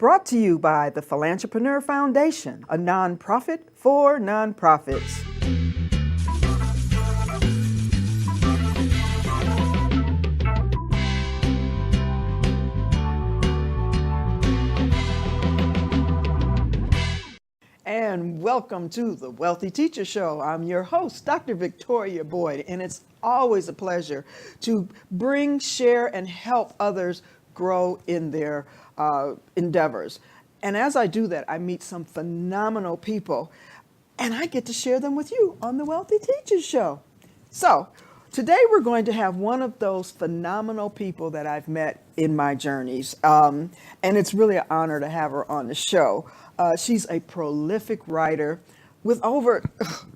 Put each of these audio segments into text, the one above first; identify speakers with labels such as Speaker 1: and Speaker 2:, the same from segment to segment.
Speaker 1: Brought to you by the Philanthropreneur Foundation, a nonprofit for nonprofits. And welcome to the Wealthy Teacher Show. I'm your host, Dr. Victoria Boyd, and it's always a pleasure to bring, share, and help others grow in their endeavors. And as I do that, I meet some phenomenal people, and I get to share them with you on the Wealthy Teacher Show. So today we're going to have one of those phenomenal people that I've met in my journeys, and it's really an honor to have her on the show. She's a prolific writer with over,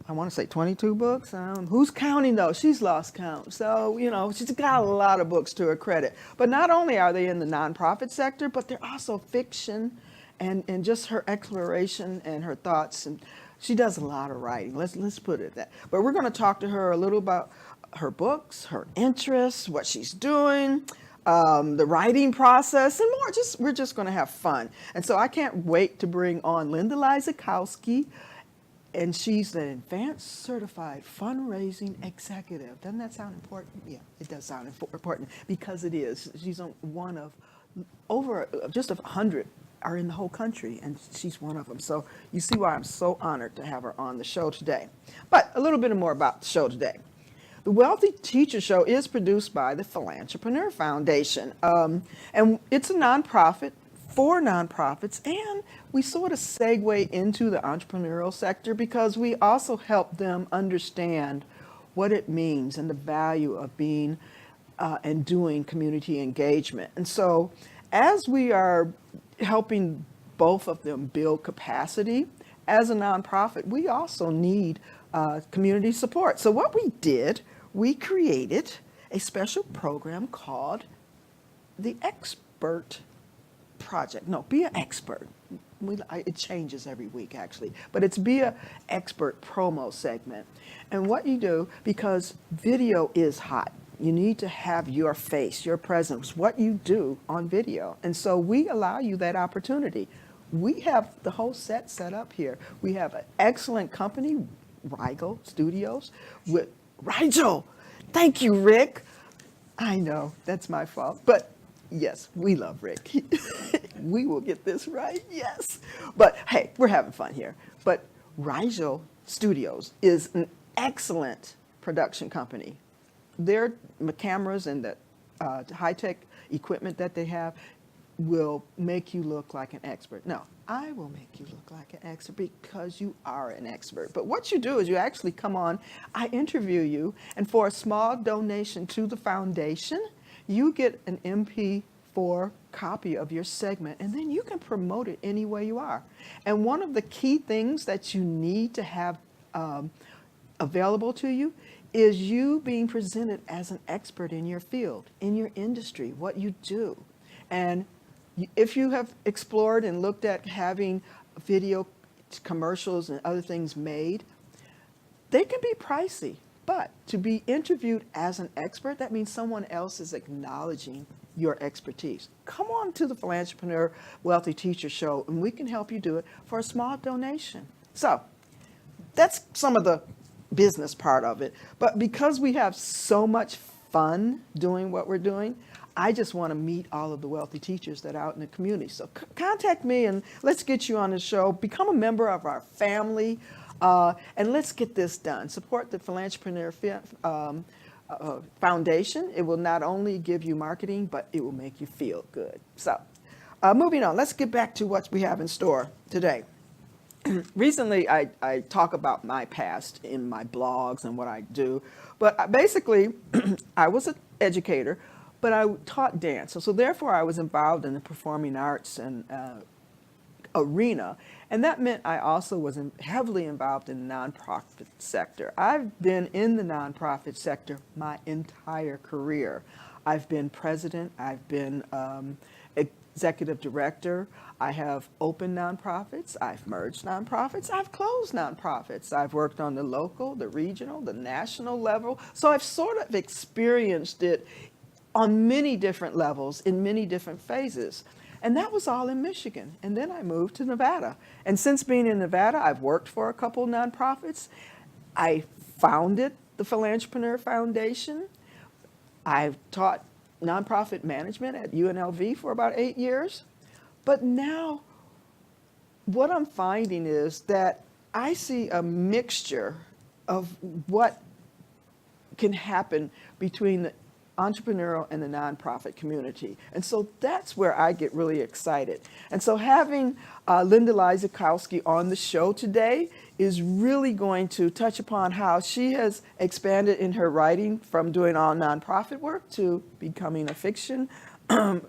Speaker 1: I want to say 22 books. Who's counting though? She's lost count. So, she's got a lot of books to her credit. But not only are they in the nonprofit sector, but they're also fiction and just her exploration and her thoughts. And she does a lot of writing. Let's put it that. But we're going to talk to her a little about her books, her interests, what she's doing, the writing process, and more. We're just going to have fun. And so I can't wait to bring on Lysakowski, and she's an advanced certified fundraising executive. Doesn't that sound important? Yeah, it does sound important because it is. She's one of over just 100 are in the whole country, and she's one of them. So you see why I'm so honored to have her on the show today. But a little bit more about the show today. The Wealthy Teacher Show is produced by the Philanthropreneur Foundation, and it's a nonprofit for nonprofits, and we sort of segue into the entrepreneurial sector because we also help them understand what it means and the value of being and doing community engagement. And so as we are helping both of them build capacity as a nonprofit, we also need community support. So what we did, we created a special program called the Expert Project. No, Be an Expert. It changes every week actually, but it's Be an Expert promo segment. And what you do, because video is hot, you need to have your face, your presence, what you do on video. And so we allow you that opportunity. We have the whole set up here. We have an excellent company, Rigel Studios, with Rigel. Thank you, Rick. I know, that's my fault. But yes, we love Rick. We will get this right, yes. But hey, we're having fun here. But Rigel Studios is an excellent production company. Their cameras and the high-tech equipment that they have will make you look like an expert. No, I will make you look like an expert because you are an expert. But what you do is you actually come on, I interview you, and for a small donation to the foundation, you get an MP4 copy of your segment, and then you can promote it anywhere you are. And one of the key things that you need to have available to you is you being presented as an expert in your field, in your industry, what you do. And if you have explored and looked at having video commercials and other things made, they can be pricey. But to be interviewed as an expert, that means someone else is acknowledging your expertise. Come on to the Philanthropreneur Wealthy Teacher Show, and we can help you do it for a small donation. So that's some of the business part of it. But because we have so much fun doing what we're doing, I just want to meet all of the wealthy teachers that are out in the community. So contact me and let's get you on the show. Become a member of our family, and let's get this done. Support the Philanthropreneur Foundation. It will not only give you marketing, but it will make you feel good. So moving on, let's get back to what we have in store today. Recently, I talk about my past in my blogs and what I do, but basically, I was an educator, but I taught dance. So therefore, I was involved in the performing arts and arena, and that meant I also was heavily involved in the nonprofit sector. I've been in the nonprofit sector my entire career. I've been president, I've been executive director, I have opened nonprofits, I've merged nonprofits, I've closed nonprofits. I've worked on the local, the regional, the national level. So I've sort of experienced it on many different levels in many different phases. And that was all in Michigan. And then I moved to Nevada. And since being in Nevada, I've worked for a couple nonprofits. I founded the Philanthropreneur Foundation. I've taught nonprofit management at UNLV for about 8 years. But now what I'm finding is that I see a mixture of what can happen between the entrepreneurial and the nonprofit community. And so that's where I get really excited. And so having Linda Lysakowski on the show today is really going to touch upon how she has expanded in her writing from doing all nonprofit work to becoming a fiction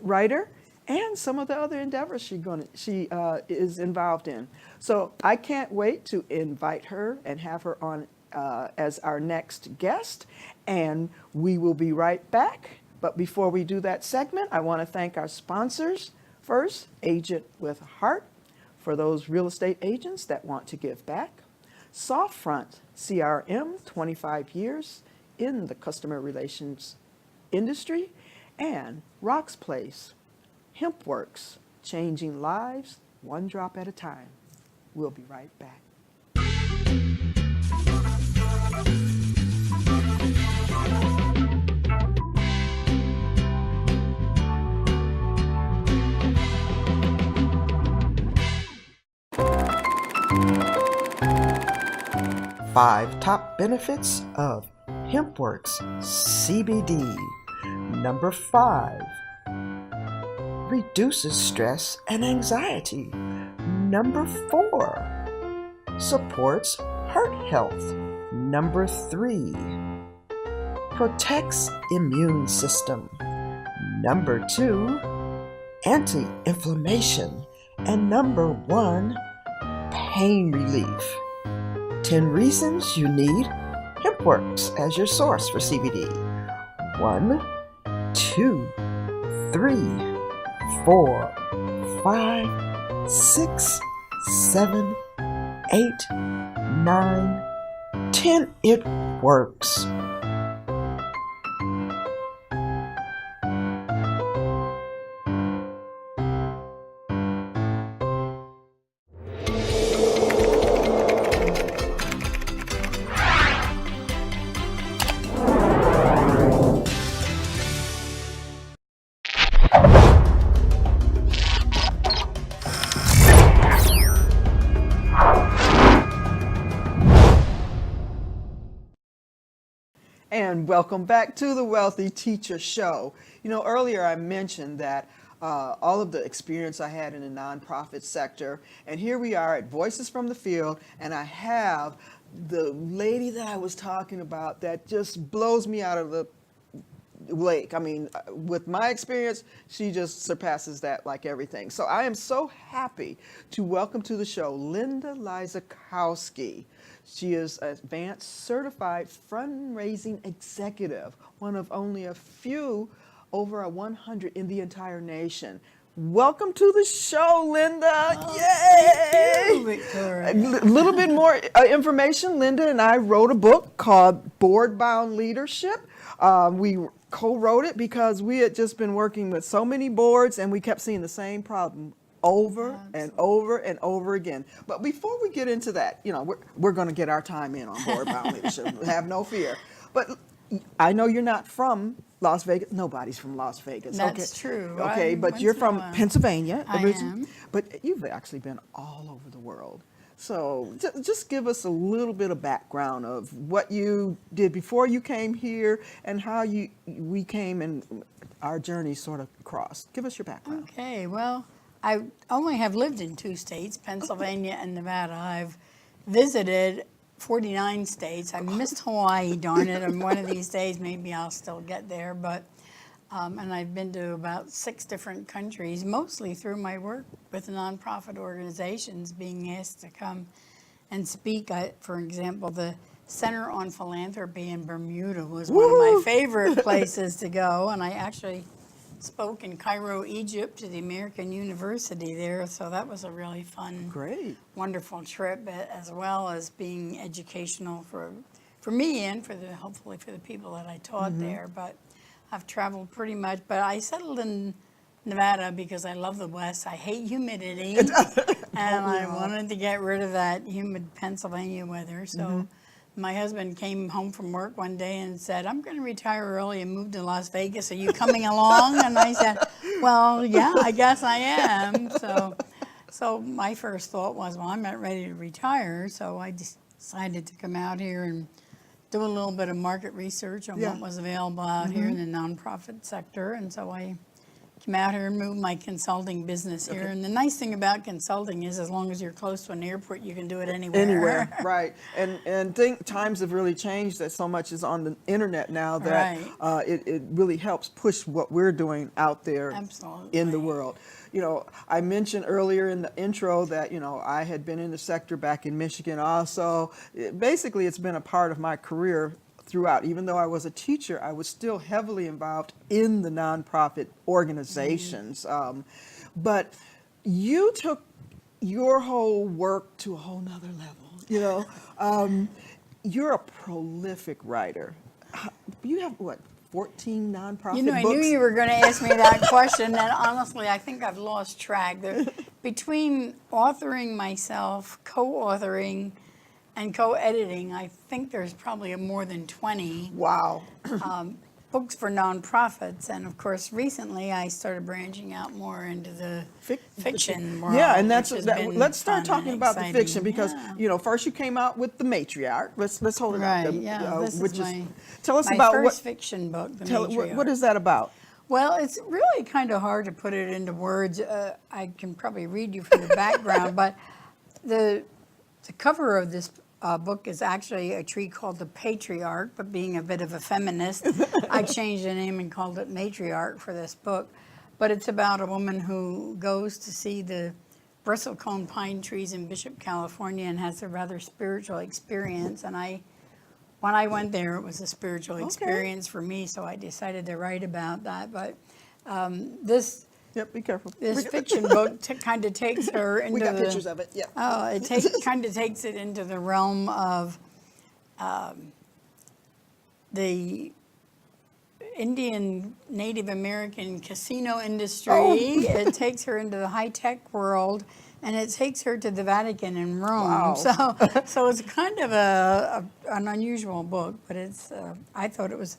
Speaker 1: writer, and some of the other endeavors she is involved in. So I can't wait to invite her and have her on as our next guest, and we will be right back. But before we do that segment, I want to thank our sponsors. First, Agent with a Heart, for those real estate agents that want to give back. Softfront CRM, 25 years in the customer relations industry. And Rock's Place, HempWorks, changing lives one drop at a time. We'll be right back. Five top benefits of HempWorks CBD. Number 5, reduces stress and anxiety. Number 4, supports heart health. Number 3, protects immune system. Number 2, anti-inflammation. And number 1, pain relief. 10 reasons you need HempWorks as your source for CBD. 1, 2, 3, 4, 5, 6, 7, 8, 9, 10. It works. And welcome back to the Wealthy Teacher Show. You know, earlier I mentioned that all of the experience I had in the nonprofit sector, and here we are at Voices from the Field, and I have the lady that I was talking about that just blows me out of the lake. I mean, with my experience, she just surpasses that like everything. So I am so happy to welcome to the show Linda Lysakowski. She is an advanced certified fundraising executive, one of only a few, over 100 in the entire nation. Welcome to the show, Linda.
Speaker 2: Oh,
Speaker 1: Yay!
Speaker 2: thank you, Victoria.
Speaker 1: A little bit more information. Linda and I wrote a book called Board Bound Leadership. We co-wrote it because we had just been working with so many boards and we kept seeing the same problem over and over and over again. But before we get into that, you know, we're going to get our time in on board bound leadership. Have no fear. But I know you're not from Las Vegas. Nobody's from Las Vegas.
Speaker 2: That's true.
Speaker 1: Okay, but you're from Pennsylvania.
Speaker 2: I am.
Speaker 1: But you've actually been all over the world. So just give us a little bit of background of what you did before you came here and how we came and our journey sort of crossed. Give us your background.
Speaker 2: Okay, well, I only have lived in 2 states, Pennsylvania and Nevada. I've visited 49 states. I missed Hawaii, darn it, and one of these days maybe I'll still get there. But and I've been to about 6 different countries, mostly through my work with nonprofit organizations, being asked to come and speak. For example, the Center on Philanthropy in Bermuda was one of my favorite places to go, and I actually spoke in Cairo, Egypt, to the American University there, so that was a really fun,
Speaker 1: Great.
Speaker 2: wonderful trip, as well as being educational for me and hopefully for the people that I taught there. But I've traveled pretty much, but I settled in Nevada because I love the West. I hate humidity, and I wanted to get rid of that humid Pennsylvania weather. So my husband came home from work one day and said, "I'm going to retire early and move to Las Vegas. Are you coming along?" And I said, "Well, yeah, I guess I am." So my first thought was, well, I'm not ready to retire, so I decided to come out here and do a little bit of market research on what was available out here in the nonprofit sector. And so I came out here and moved my consulting business here. And the nice thing about consulting is as long as you're close to an airport, you can do it anywhere.
Speaker 1: Anywhere, right. And think times have really changed that so much is on the internet now that it really helps push what we're doing out there in the world. You know, I mentioned earlier in the intro that, you know, I had been in the sector back in Michigan also. Basically, it's been a part of my career throughout. Even though I was a teacher, I was still heavily involved in the nonprofit organizations. But you took your whole work to a whole nother level. You know, you're a prolific writer. You have what? 14 nonprofit books?
Speaker 2: You know, I knew you were going to ask me that question, and honestly, I think I've lost track. Between authoring myself, co-authoring, and co-editing, I think there's probably more than 20
Speaker 1: Wow.
Speaker 2: books for nonprofits. And of course, recently I started branching out more into the fiction world.
Speaker 1: Yeah, and let's start
Speaker 2: fun
Speaker 1: talking
Speaker 2: and
Speaker 1: about the
Speaker 2: exciting.
Speaker 1: fiction because you know, first you came out with The Matriarch. Let's hold it
Speaker 2: Right,
Speaker 1: up.
Speaker 2: this
Speaker 1: which
Speaker 2: is
Speaker 1: tell us
Speaker 2: my
Speaker 1: about
Speaker 2: first fiction book, The Matriarch.
Speaker 1: what is that about?
Speaker 2: Well, it's really kind of hard to put it into words. I can probably read you from the background, but the cover of this book is actually a tree called the Patriarch, but being a bit of a feminist, I changed the name and called it Matriarch for this book. But it's about a woman who goes to see the bristlecone pine trees in Bishop, California, and has a rather spiritual experience. And when I went there, it was a spiritual experience for me, so I decided to write about that. But this
Speaker 1: Yep, be careful.
Speaker 2: this fiction book kind of takes her into
Speaker 1: We got pictures of it, yeah.
Speaker 2: Oh, it kind of takes it into the realm of the Indian Native American casino industry. It takes her into the high-tech world, and it takes her to the Vatican in Rome.
Speaker 1: Wow.
Speaker 2: So it's kind of an unusual book, but I thought it was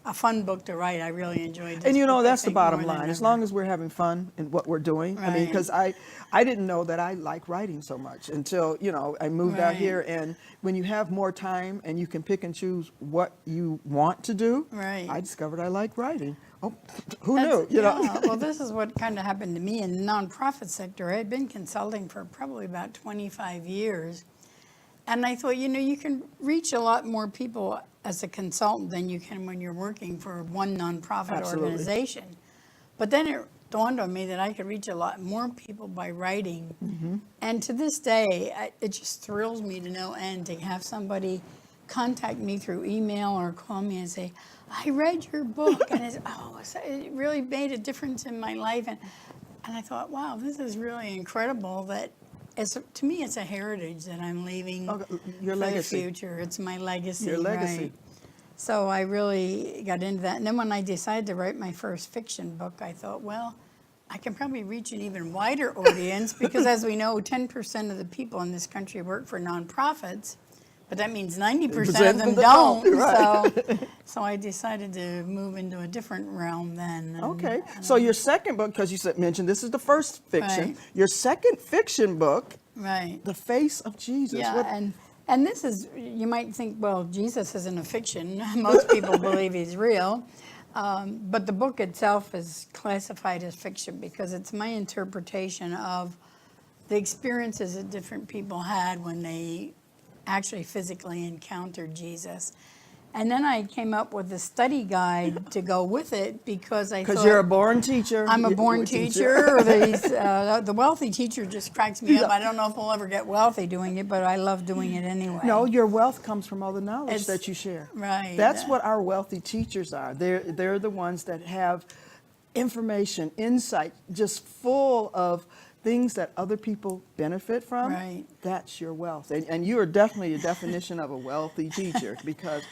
Speaker 2: a fun book to write. I really enjoyed it.
Speaker 1: And you know, that's the bottom line. As long as we're having fun in what we're doing. I mean, because I didn't know that I like writing so much until, you know, I moved out here. And when you have more time and you can pick and choose what you want to do, I discovered I like writing. Oh, who knew? You know?
Speaker 2: Well, this is what kind of happened to me in the nonprofit sector. I had been consulting for probably about 25 years. And I thought, you know, you can reach a lot more people as a consultant than you can when you're working for one nonprofit organization. But then it dawned on me that I could reach a lot more people by writing. And to this day, it just thrills me to no end to have somebody contact me through email or call me and say, I read your book, and it really made a difference in my life. And I thought, wow, this is really incredible that to me, it's a heritage that I'm leaving
Speaker 1: your legacy.
Speaker 2: the future. It's my legacy.
Speaker 1: Your legacy.
Speaker 2: Right. So I really got into that. And then when I decided to write my first fiction book, I thought, well, I can probably reach an even wider audience because, as we know, 10% of the people in this country work for nonprofits, but that means 90% of them don't. So I decided to move into a different realm then.
Speaker 1: So your second book, because you mentioned this is the first fiction, your second fiction book, The Face of Jesus.
Speaker 2: Yeah, and this is, you might think, well, Jesus isn't a fiction. Most people believe he's real. But the book itself is classified as fiction because it's my interpretation of the experiences that different people had when they actually physically encountered Jesus. And then I came up with a study guide to go with it because I thought...
Speaker 1: Because you're a born teacher.
Speaker 2: I'm a born teacher. The wealthy teacher just cracks me up. I don't know if we'll ever get wealthy doing it, but I love doing it anyway.
Speaker 1: No, your wealth comes from all the knowledge that you share.
Speaker 2: Right.
Speaker 1: That's what our wealthy teachers are. They're the ones that have information, insight, just full of things that other people benefit from.
Speaker 2: Right.
Speaker 1: That's your wealth. And you are definitely a definition of a wealthy teacher because...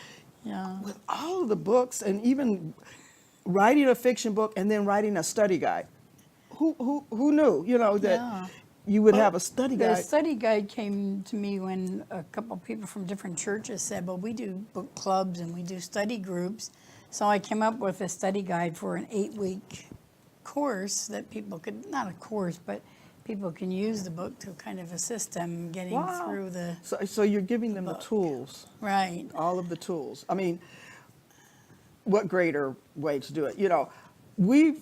Speaker 1: with all of the books and even writing a fiction book and then writing a study guide. who knew, that
Speaker 2: Yeah.
Speaker 1: you would have a study
Speaker 2: The
Speaker 1: guide?
Speaker 2: study guide came to me when a couple people from different churches said, well, we do book clubs and we do study groups. So I came up with a study guide for an 8-week course that people could, not a course, but people can use the book to kind of assist them getting
Speaker 1: Wow.
Speaker 2: through the,
Speaker 1: So you're giving them the
Speaker 2: book.
Speaker 1: tools,
Speaker 2: right.
Speaker 1: all of the tools. I mean, what greater way to do it? We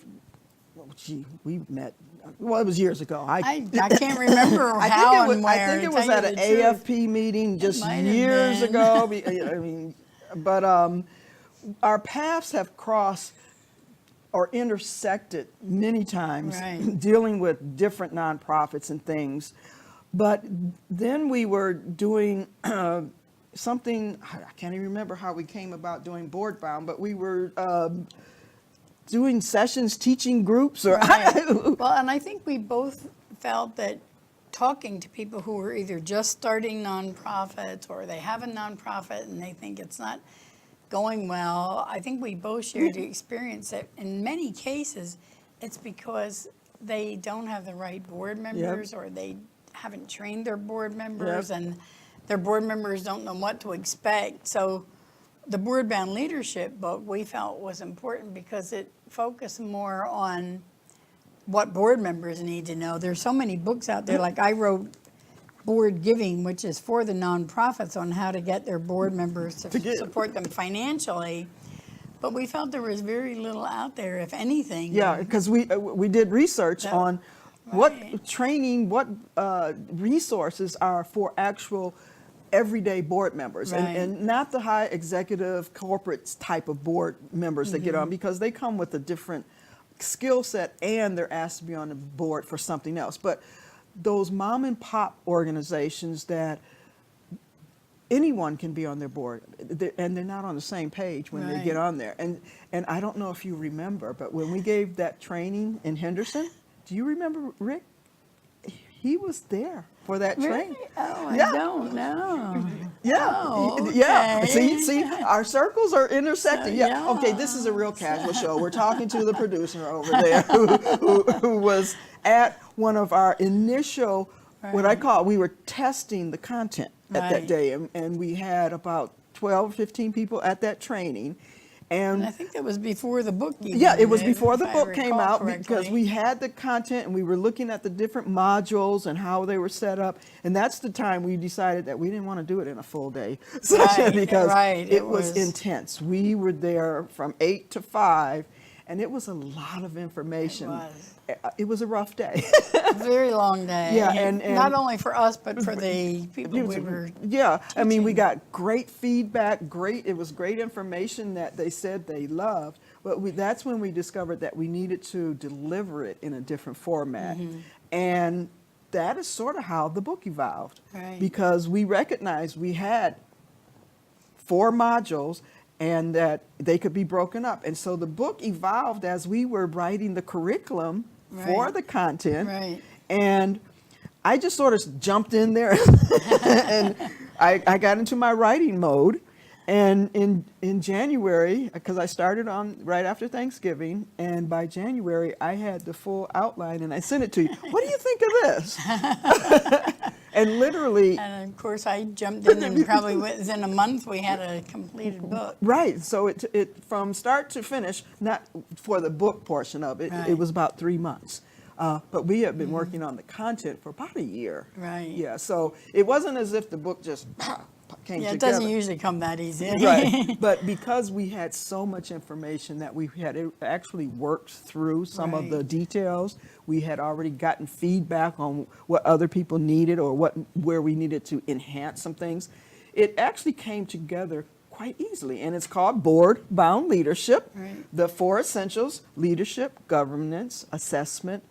Speaker 1: met, well, it was years ago.
Speaker 2: I can't remember
Speaker 1: I
Speaker 2: how
Speaker 1: think
Speaker 2: and where.
Speaker 1: I think
Speaker 2: to
Speaker 1: it was
Speaker 2: tell
Speaker 1: at
Speaker 2: you
Speaker 1: an
Speaker 2: the truth.
Speaker 1: AFP meeting just
Speaker 2: might have
Speaker 1: years
Speaker 2: been.
Speaker 1: ago. I mean, but our paths have crossed or intersected many times
Speaker 2: Right.
Speaker 1: dealing with different nonprofits and things. But then we were doing something, I can't even remember how we came about doing Board Bound, but we were doing sessions, teaching groups, or
Speaker 2: Right. Well, and I think we both felt that talking to people who are either just starting nonprofits or they have a nonprofit and they think it's not going well, I think we both shared the experience that in many cases, it's because they don't have the right board members or they haven't trained their board members and their board members don't know what to expect. So the Board Bound Leadership book we felt was important because it focused more on what board members need to know. There's so many books out there, like I wrote Board Giving, which is for the nonprofits on how to get their board members to
Speaker 1: give.
Speaker 2: support them financially. But we felt there was very little out there, if anything.
Speaker 1: yeah, because we did research
Speaker 2: That-
Speaker 1: on
Speaker 2: Right.
Speaker 1: what training, what resources are for actual everyday board members,
Speaker 2: Right.
Speaker 1: and not the high executive corporate type of board members that get
Speaker 2: Mm-hmm.
Speaker 1: on, because they come with a different skill set and they're asked to be on the board for something else. But those mom and pop organizations that anyone can be on their board, and they're not on the same page when they get
Speaker 2: Right.
Speaker 1: on there. And I don't know if you remember, but when we gave that training in Henderson, do you remember Rick? He was there for that training.
Speaker 2: Really? Oh, I
Speaker 1: Yeah.
Speaker 2: don't know.
Speaker 1: Yeah,
Speaker 2: Oh,
Speaker 1: yeah.
Speaker 2: okay.
Speaker 1: See, our circles are intersecting.
Speaker 2: So,
Speaker 1: Yeah. Okay, this is a real casual show. We're talking to the producer over there who was at one of our initial, what I
Speaker 2: Right.
Speaker 1: call, we were testing the content at that
Speaker 2: Right.
Speaker 1: day, and we had about 12, 15 people at that training.
Speaker 2: And I think that was before the book even.
Speaker 1: Yeah, it was
Speaker 2: if
Speaker 1: before the
Speaker 2: I
Speaker 1: book came
Speaker 2: recall
Speaker 1: out, because
Speaker 2: correctly.
Speaker 1: we had the content and we were looking at the different modules and how they were set up. And that's the time we decided that we didn't want to do it in a full day session
Speaker 2: Right,
Speaker 1: because
Speaker 2: right,
Speaker 1: it
Speaker 2: it
Speaker 1: was
Speaker 2: was-
Speaker 1: intense. We were there from 8 to 5 and it was a lot of information. It was a rough day.
Speaker 2: Very long day.
Speaker 1: Yeah, and-
Speaker 2: not only for us, but for the people we were.
Speaker 1: Yeah, I mean, we
Speaker 2: teaching.
Speaker 1: got great feedback, it was great information that they said they loved, but that's when we discovered that we needed to deliver it in a different format.
Speaker 2: Mm-hmm.
Speaker 1: And that is sort of how the book evolved.
Speaker 2: Right.
Speaker 1: Because we recognized we had 4 modules and that they could be broken up. And so the book evolved as we were writing the curriculum for
Speaker 2: Right.
Speaker 1: the content.
Speaker 2: Right.
Speaker 1: And I just sort of jumped in there and I got into my writing mode. And in January, because I started on right after Thanksgiving, and by January I had the full outline and I sent it to you. What do you think of this? And literally,
Speaker 2: And of course, I jumped in, and probably within a month we had a completed book.
Speaker 1: right, so it from start to finish, not for the book portion of it, it
Speaker 2: Right.
Speaker 1: was about 3 months. But we have been working on the content for about a year.
Speaker 2: Right.
Speaker 1: Yeah, so it wasn't as if the book just came
Speaker 2: Yeah, it
Speaker 1: together.
Speaker 2: doesn't usually come that easy.
Speaker 1: Right, but because we had so much information that we had actually worked through some of the
Speaker 2: Right.
Speaker 1: details, we had already gotten feedback on what other people needed or where we needed to enhance some things. It actually came together quite easily, and it's called Board Bound Leadership,
Speaker 2: Right.
Speaker 1: the 4 essentials: leadership, governance, assessment,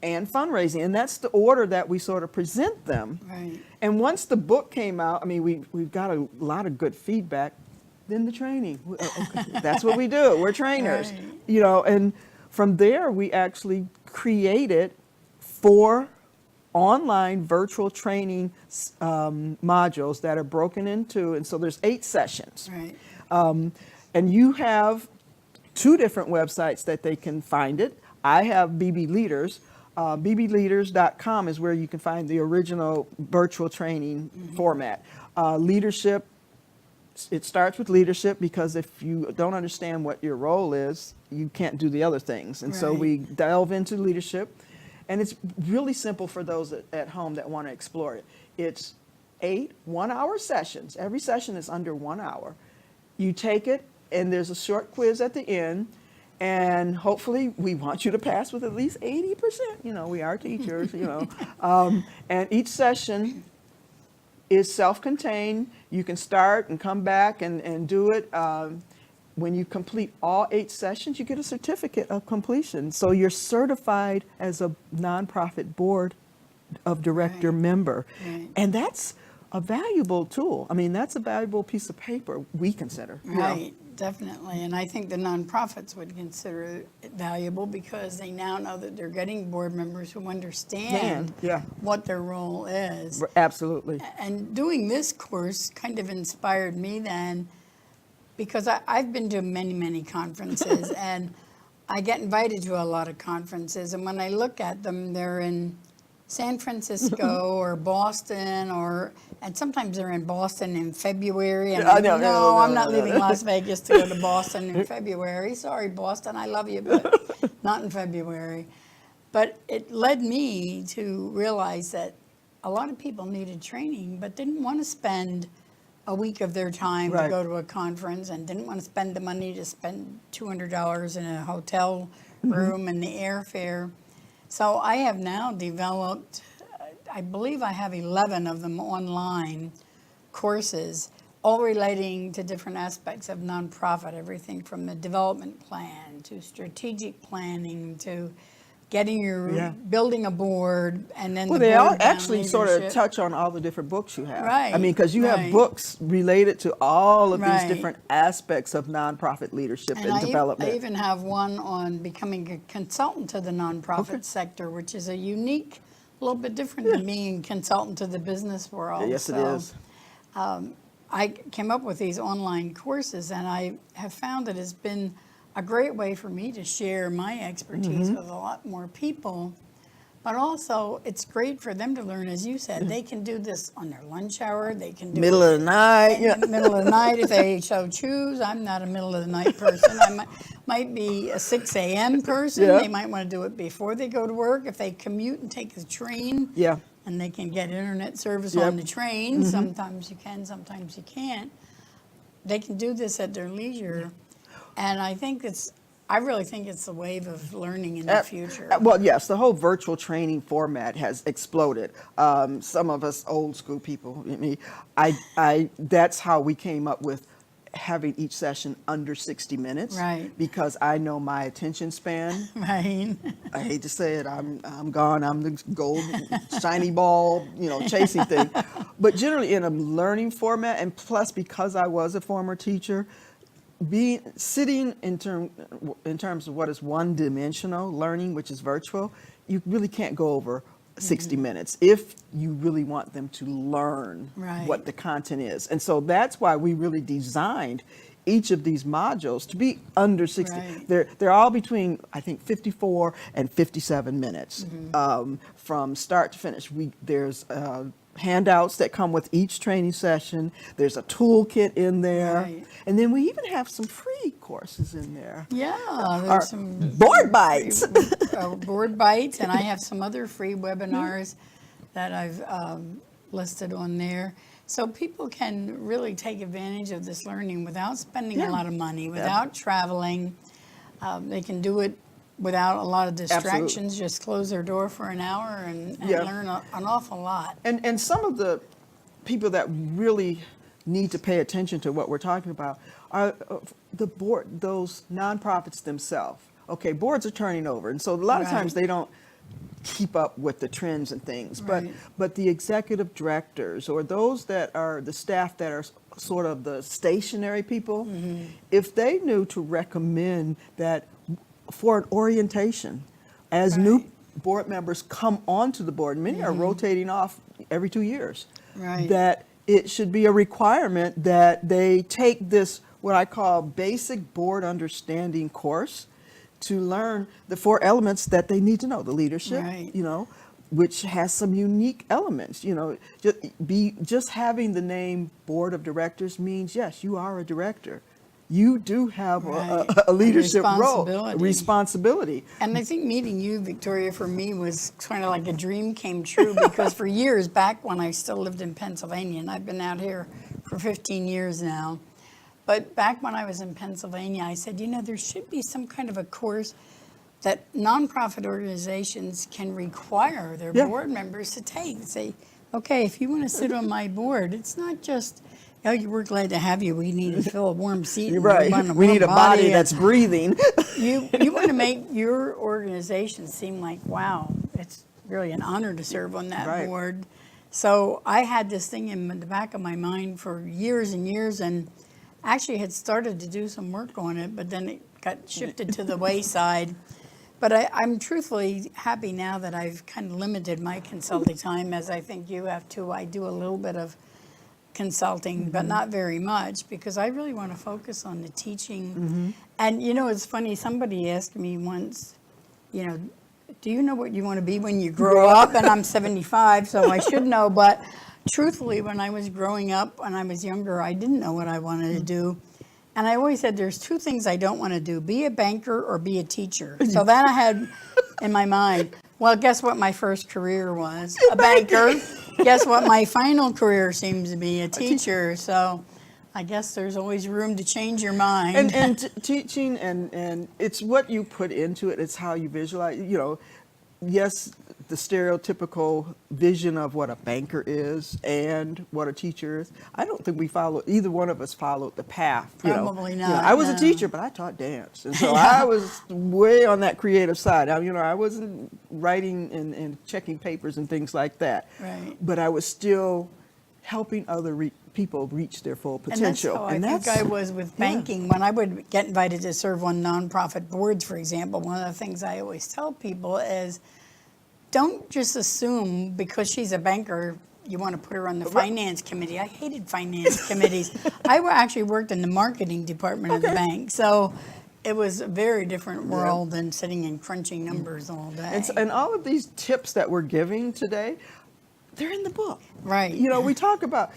Speaker 1: and fundraising. And that's the order that we sort of present them.
Speaker 2: Right.
Speaker 1: And once the book came out, I mean, we've got a lot of good feedback. Then the training. Okay, that's what we do. We're trainers.
Speaker 2: Right.
Speaker 1: And from there, we actually created 4 online virtual training modules that are broken into, and so there's 8 sessions.
Speaker 2: Right.
Speaker 1: And you have 2 different websites that they can find it. I have BB Leaders. bbleaders.com is where you can find the original virtual training format. Leadership, it starts with leadership, because if you don't understand what your role is, you can't do the other things. And so we delve into leadership, and it's really simple for those at home that want to explore it. It's 8 one-hour sessions. Every session is under 1 hour. You take it, and there's a short quiz at the end, and hopefully we want you to pass with at least 80%. You know, we are teachers, you know. And each session is self-contained. You can start and come back and do it. When you complete all 8 sessions, you get a certificate of completion. So you're certified as a nonprofit board of director member. And that's a valuable tool. I mean, that's a valuable piece of paper, we consider.
Speaker 2: Right, definitely. And I think the nonprofits would consider it valuable, because they now know that they're getting board members who understand what their role is.
Speaker 1: Absolutely.
Speaker 2: And doing this course kind of inspired me then, because I've been to many, many conferences, and I get invited to a lot of conferences. And when I look at them, they're in San Francisco or Boston, and sometimes they're in Boston in February. And I'm not leaving Las Vegas to go to Boston in February. Sorry, Boston, I love you, but not in February. But it led me to realize that a lot of people needed training, but didn't want to spend a week of their time to go to a conference, and didn't want to spend the money to spend $200 in a hotel room and the airfare. So I have now developed, I believe I have 11 of them online courses, all relating to different aspects of nonprofit, everything from the development plan to strategic planning to getting your, building a board, and then
Speaker 1: well,
Speaker 2: the
Speaker 1: they
Speaker 2: board
Speaker 1: all actually sort of
Speaker 2: leadership.
Speaker 1: touch on all the different books you have.
Speaker 2: Right,
Speaker 1: I mean, because you have books related to all of these different aspects of nonprofit leadership and development.
Speaker 2: I even have one on becoming a consultant to the nonprofit sector, which is a unique, a little bit different than being a consultant to the business world.
Speaker 1: Yes, it is.
Speaker 2: I came up with these online courses, and I have found that it's been a great way for me to share my expertise with a lot more people. But also, it's great for them to learn, as you said. They can do this on their lunch hour. They can do
Speaker 1: middle
Speaker 2: it
Speaker 1: of the night.
Speaker 2: in the middle of the night if they so choose. I'm not a middle of the night person. I might be a 6 a.m. person. They might want to do it before they go to work. If they commute and take the train, and they can get internet service on the train. Sometimes you can, sometimes you can't. They can do this at their leisure. And I really think it's the wave of learning in the future.
Speaker 1: Well, yes, the whole virtual training format has exploded. Some of us old school people, that's how we came up with having each session under 60 minutes.
Speaker 2: Right.
Speaker 1: Because I know my attention span.
Speaker 2: Right.
Speaker 1: I hate to say it, I'm gone. I'm the gold shiny ball, chasing thing. But generally in a learning format, and plus because I was a former teacher, sitting in terms of what is one-dimensional learning, which is virtual, you really can't go over 60 minutes if you really want them to learn what the content is. And so that's why we really designed each of these modules to be under 60. They're all between, I think, 54 and 57 minutes from start to finish. There's handouts that come with each training session. There's a toolkit in there. And then we even have some free courses in there.
Speaker 2: Yeah, there's some
Speaker 1: board bites.
Speaker 2: Board bites, and I have some other free webinars that I've listed on there. So people can really take advantage of this learning without spending a lot of money, without traveling. They can do it without a lot of distractions. Just close their door for an hour and learn an awful lot.
Speaker 1: And some of the people that really need to pay attention to what we're talking about are those nonprofits themselves. Okay, boards are turning over, and so a lot of times they don't keep up with the trends and things. But the executive directors, or those that are the staff that are sort of the stationary people, if they knew to recommend that for an orientation, as new board members come onto the board, many are rotating off every 2 years, that it should be a requirement that they take this, what I call basic board understanding course, to learn the 4 elements that they need to know. The leadership,
Speaker 2: Right.
Speaker 1: which has some unique elements. Just having the name board of directors means, yes, you are a director. You do have
Speaker 2: Right.
Speaker 1: a leadership role,
Speaker 2: Responsibility.
Speaker 1: responsibility.
Speaker 2: And I think meeting you, Victoria, for me was kind of like a dream came true because for years back when I still lived in Pennsylvania, and I've been out here for 15 years now, but back when I was in Pennsylvania, I said, there should be some kind of a course that nonprofit organizations can require their
Speaker 1: Yeah.
Speaker 2: board members to take. Say, okay, if you want to sit on my board, it's not just, we're glad to have you. We need to fill a warm seat.
Speaker 1: You're right.
Speaker 2: want
Speaker 1: We need a
Speaker 2: warm
Speaker 1: body
Speaker 2: and
Speaker 1: that's breathing.
Speaker 2: You want to make your organization seem like, wow, it's really an honor to serve on that
Speaker 1: Right.
Speaker 2: board. So I had this thing in the back of my mind for years and years, and actually had started to do some work on it, but then it got shifted to the wayside. But I'm truthfully happy now that I've kind of limited my consulting time, as I think you have too. I do a little bit of consulting, but not very much, because I really want to focus on the teaching. And it's funny, somebody asked me once, do you know what you want to be when you grow up? And I'm 75, so I should know. But truthfully, when I was growing up, when I was younger, I didn't know what I wanted to do. And I always said, there's 2 things I don't want to do, be a banker or be a teacher. So that I had in my mind. Well, guess what my first career was? A banker. Guess what my final career seems to be? A teacher. So I guess there's always room to change your mind.
Speaker 1: And teaching, and it's what you put into it. It's how you visualize. Yes, the stereotypical vision of what a banker is and what a teacher is. I don't think either one of us followed the path.
Speaker 2: Probably not,
Speaker 1: I was a
Speaker 2: no.
Speaker 1: teacher, but I taught dance, and so I was way on that creative side. I wasn't writing and checking papers and things like that.
Speaker 2: Right.
Speaker 1: But I was still helping other people reach their full potential.
Speaker 2: And that's how I think I was with banking. When I would get invited to serve on nonprofit boards, for example, one of the things I always tell people is, don't just assume because she's a banker, you want to put her on the finance committee. I hated finance committees. I actually worked in the marketing department of the bank. So it was a very different world than sitting and crunching numbers all day.
Speaker 1: And all of these tips that we're giving today, they're in the book.
Speaker 2: Right.
Speaker 1: We talk about,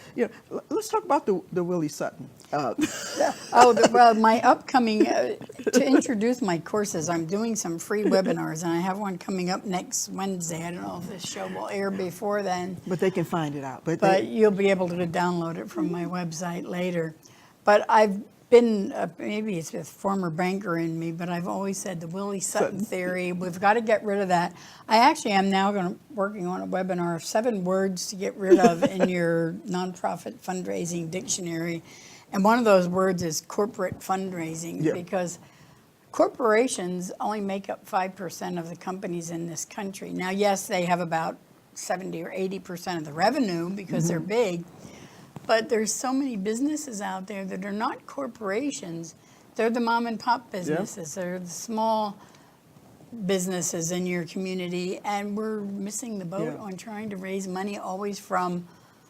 Speaker 1: let's talk about the Willie Sutton.
Speaker 2: Well, my upcoming, to introduce my courses, I'm doing some free webinars, and I have one coming up next Wednesday. I don't know if this show will air before then.
Speaker 1: But they can find it out.
Speaker 2: But you'll be able to download it from my website later. But I've been, maybe it's a former banker in me, but I've always said the Willie Sutton theory, we've got to get rid of that. I actually am now working on a webinar of 7 words to get rid of in your nonprofit fundraising dictionary. And one of those words is corporate fundraising, because corporations only make up 5% of the companies in this country. Now, yes, they have about 70 or 80% of the revenue because they're big, but there's so many businesses out there that are not corporations. They're the mom and pop businesses. They're the small businesses in your community, and we're missing the boat on trying to raise money always from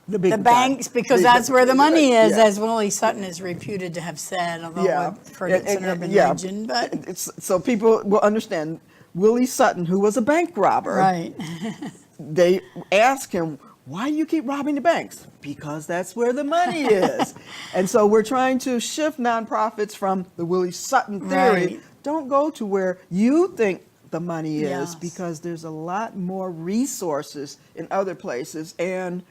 Speaker 2: the banks, because that's where the money is, as Willie Sutton is reputed to have said, although I've heard it's an urban legend. But
Speaker 1: so people will understand, Willie Sutton, who was a bank robber,
Speaker 2: right.
Speaker 1: They ask him, why do you keep robbing the banks? Because that's where the money is. And so we're trying to shift nonprofits from the Willie Sutton theory.
Speaker 2: Right.
Speaker 1: Don't go to where you think the money is,
Speaker 2: Yes.
Speaker 1: because there's a lot more resources in other places. And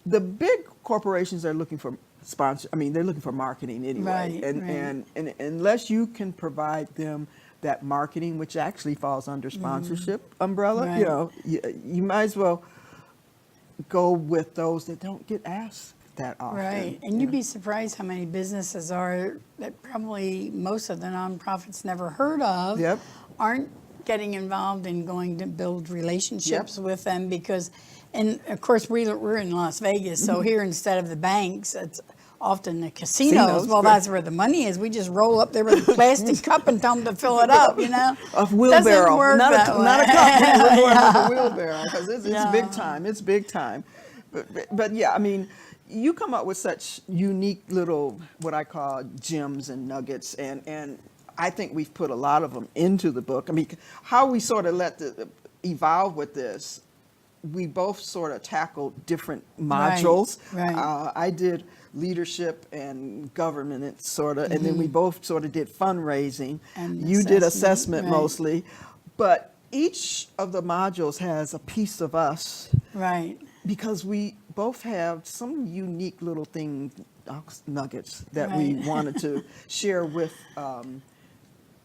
Speaker 1: the big corporations are looking for sponsor. I mean, they're looking for marketing anyway.
Speaker 2: Right,
Speaker 1: and unless you can provide them that marketing, which actually falls under sponsorship umbrella,
Speaker 2: Right.
Speaker 1: You might as well go with those that don't get asked that often.
Speaker 2: Right, and you'd be surprised how many businesses are that probably most of the nonprofits never heard of,
Speaker 1: Yep.
Speaker 2: aren't getting involved in going to build relationships with them, because, and of course we're in Las Vegas, so here instead of the banks, it's often the casinos. Well, that's where the money is. We just roll up there with a plastic cup and tell them to fill it up,
Speaker 1: A wheelbarrow,
Speaker 2: Doesn't work
Speaker 1: not
Speaker 2: that
Speaker 1: a
Speaker 2: way.
Speaker 1: cup, a wheelbarrow, because it's big time. It's big time. But yeah, I mean, you come up with such unique little, what I call gems and nuggets, and I think we've put a lot of them into the book. I mean, how we sort of evolve with this, we both sort of tackled different modules.
Speaker 2: Right.
Speaker 1: I did leadership and government, and then we both sort of did fundraising.
Speaker 2: And
Speaker 1: You did assessment
Speaker 2: right.
Speaker 1: mostly, but each of the modules has a piece of us.
Speaker 2: Right.
Speaker 1: Because we both have some unique little nuggets that we
Speaker 2: Right.
Speaker 1: wanted to share with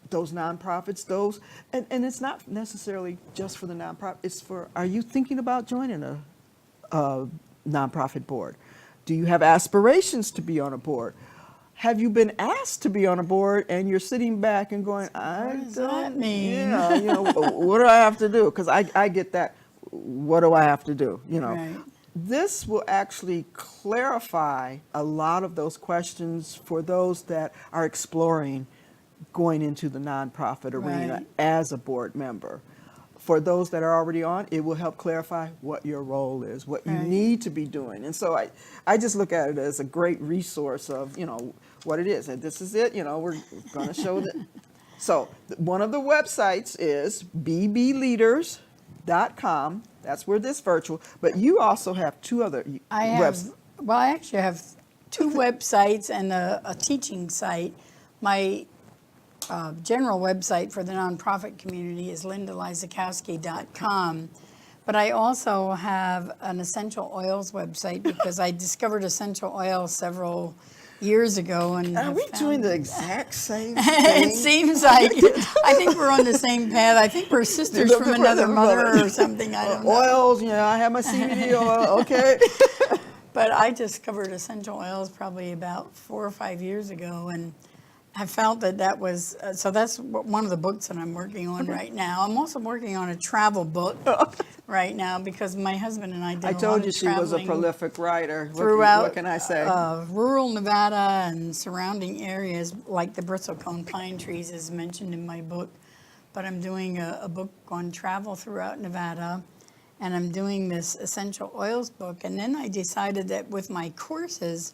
Speaker 1: those nonprofits, and it's not necessarily just for the nonprofit, it's for, are you thinking about joining a nonprofit board? Do you have aspirations to be on a board? Have you been asked to be on a board and you're sitting back and going, I
Speaker 2: does
Speaker 1: don't,
Speaker 2: that mean?
Speaker 1: yeah, what do I have to do? Because I get that. What do I have to do?
Speaker 2: Right.
Speaker 1: This will actually clarify a lot of those questions for those that are exploring going into the nonprofit arena
Speaker 2: Right.
Speaker 1: as a board member. For those that are already on, it will help clarify what your role is, what you
Speaker 2: Right.
Speaker 1: need to be doing. And so I just look at it as a great resource of, what it is. And this is it, we're going to show that. So one of the websites is bbleaders.com. That's where this virtual, but you also have two other
Speaker 2: I actually have two websites and a teaching site. My general website for the nonprofit community is lysakowski.com. But I also have an essential oils website because I discovered essential oils several years ago. And
Speaker 1: Are
Speaker 2: have
Speaker 1: we
Speaker 2: found
Speaker 1: doing the exact same
Speaker 2: it
Speaker 1: thing?
Speaker 2: seems like I think we're on the same path. I think we're sisters from another mother or something. I don't know.
Speaker 1: Oils, I have my CBD oil, okay.
Speaker 2: But I discovered essential oils probably about 4 or 5 years ago, and I felt that was, so that's one of the books that I'm working on right now. I'm also working on a travel book right now because my husband and I did
Speaker 1: I
Speaker 2: a lot
Speaker 1: told
Speaker 2: of
Speaker 1: you she was a
Speaker 2: traveling
Speaker 1: prolific writer.
Speaker 2: throughout
Speaker 1: What can I say?
Speaker 2: Rural Nevada and surrounding areas like the bristlecone pine trees is mentioned in my book. But I'm doing a book on travel throughout Nevada, and I'm doing this essential oils book. And then I decided that with my courses,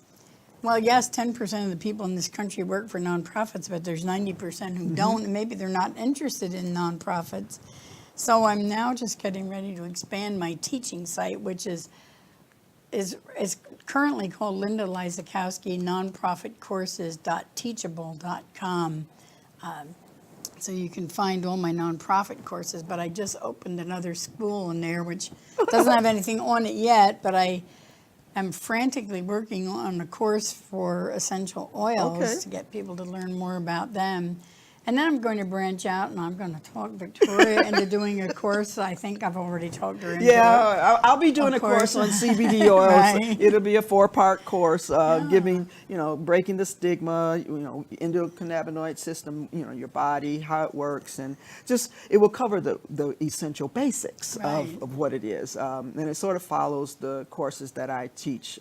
Speaker 2: well, yes, 10% of the people in this country work for nonprofits, but there's 90% who don't, and maybe they're not interested in nonprofits. So I'm now just getting ready to expand my teaching site, which is currently called Linda Lysakowski nonprofitcourses.teachable.com. So you can find all my nonprofit courses, but I just opened another school in there, which doesn't have anything on it yet, but I'm frantically working on a course for essential oils to get people to learn more about them. And then I'm going to branch out and I'm going to talk Victoria into doing a course. I think I've already talked her into it.
Speaker 1: Yeah, I'll be doing a course on CBD oils.
Speaker 2: Right.
Speaker 1: It'll be a 4-part course, giving, breaking the stigma, endocannabinoid system, your body, how it works, and just, it will cover the essential basics
Speaker 2: Right.
Speaker 1: of what it is. And it sort of follows the courses that I teach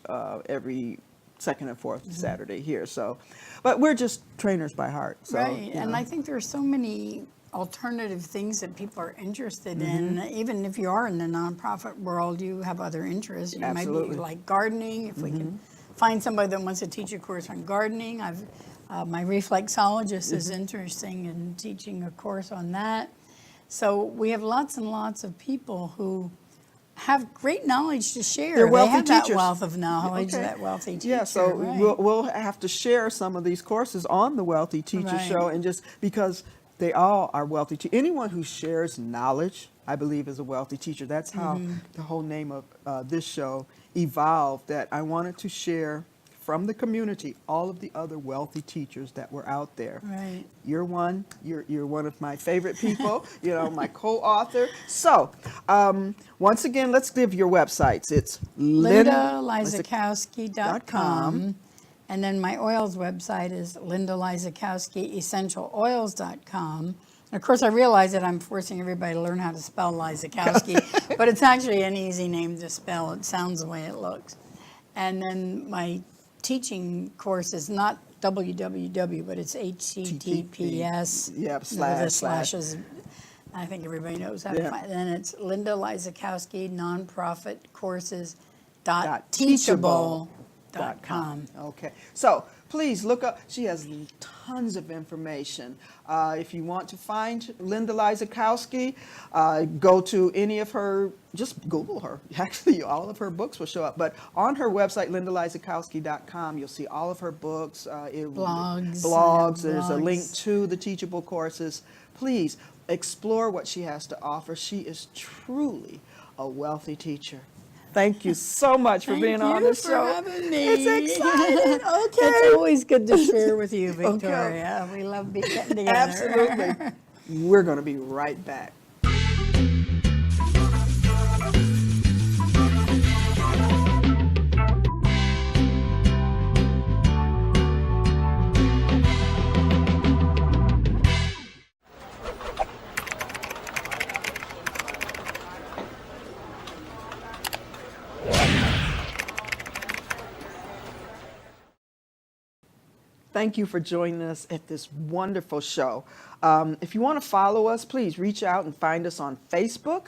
Speaker 1: every second and fourth Saturday here. So, but we're just trainers by heart. So,
Speaker 2: Right, and I think there are so many alternative things that people are interested in. Even if you are in the nonprofit world, you have other interests. You
Speaker 1: Absolutely.
Speaker 2: might be like gardening. If we can find somebody that wants to teach a course on gardening, my reflexologist is interested in teaching a course on that. So we have lots and lots of people who have great knowledge to share.
Speaker 1: They're wealthy
Speaker 2: they have
Speaker 1: teachers.
Speaker 2: that wealth of knowledge,
Speaker 1: Okay.
Speaker 2: that wealthy teacher.
Speaker 1: Yeah, so
Speaker 2: right.
Speaker 1: we'll have to share some of these courses on the Wealthy Teacher
Speaker 2: Right.
Speaker 1: Show, and just because they all are wealthy. Anyone who shares knowledge, I believe, is a wealthy teacher. That's how the whole name of this show evolved, that I wanted to share from the community all of the other wealthy teachers that were out there.
Speaker 2: Right.
Speaker 1: You're one. You're one of my favorite people. My co-author. So, once again, let's give your websites. It's
Speaker 2: LindaLysakowski.com. And then my oils website is LindaLysakowskiEssentialOils.com. And of course, I realize that I'm forcing everybody to learn how to spell Lysakowski, but it's actually an easy name to spell. It sounds the way it looks. And then my teaching course is not www, but it's HTTPS.
Speaker 1: Yep,
Speaker 2: The
Speaker 1: slash.
Speaker 2: slashes. I think everybody knows how to find it. Then it's Linda Lysakowski nonprofitcourses.teachable.com.
Speaker 1: Okay. So please look up. She has tons of information. If you want to find Linda Lysakowski, go to any of her, just Google her. Actually, all of her books will show up. But on her website, lindalysakowski.com, you'll see all of her books.
Speaker 2: Blogs.
Speaker 1: There's a link
Speaker 2: Blogs.
Speaker 1: to the teachable courses. Please explore what she has to offer. She is truly a wealthy teacher. Thank you so much for being on the show.
Speaker 2: Thank you for having me.
Speaker 1: It's exciting. Okay.
Speaker 2: It's always good to share with you, Victoria. We love getting together.
Speaker 1: Absolutely. We're going to be right back. Thank you for joining us at this wonderful show. If you want to follow us, please reach out and find us on Facebook.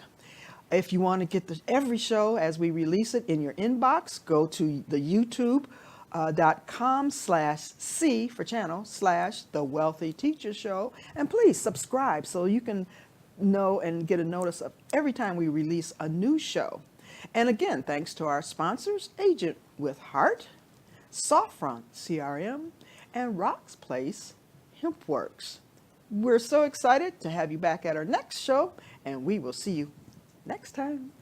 Speaker 1: If you want to get every show as we release it in your inbox, go to the youtube.com/C for channel /The Wealthy Teacher Show. And please subscribe so you can know and get a notice of every time we release a new show. And again, thanks to our sponsors, Agent with Heart, Softfront CRM, and Rock's Place HempWorks. We're so excited to have you back at our next show, and we will see you next time.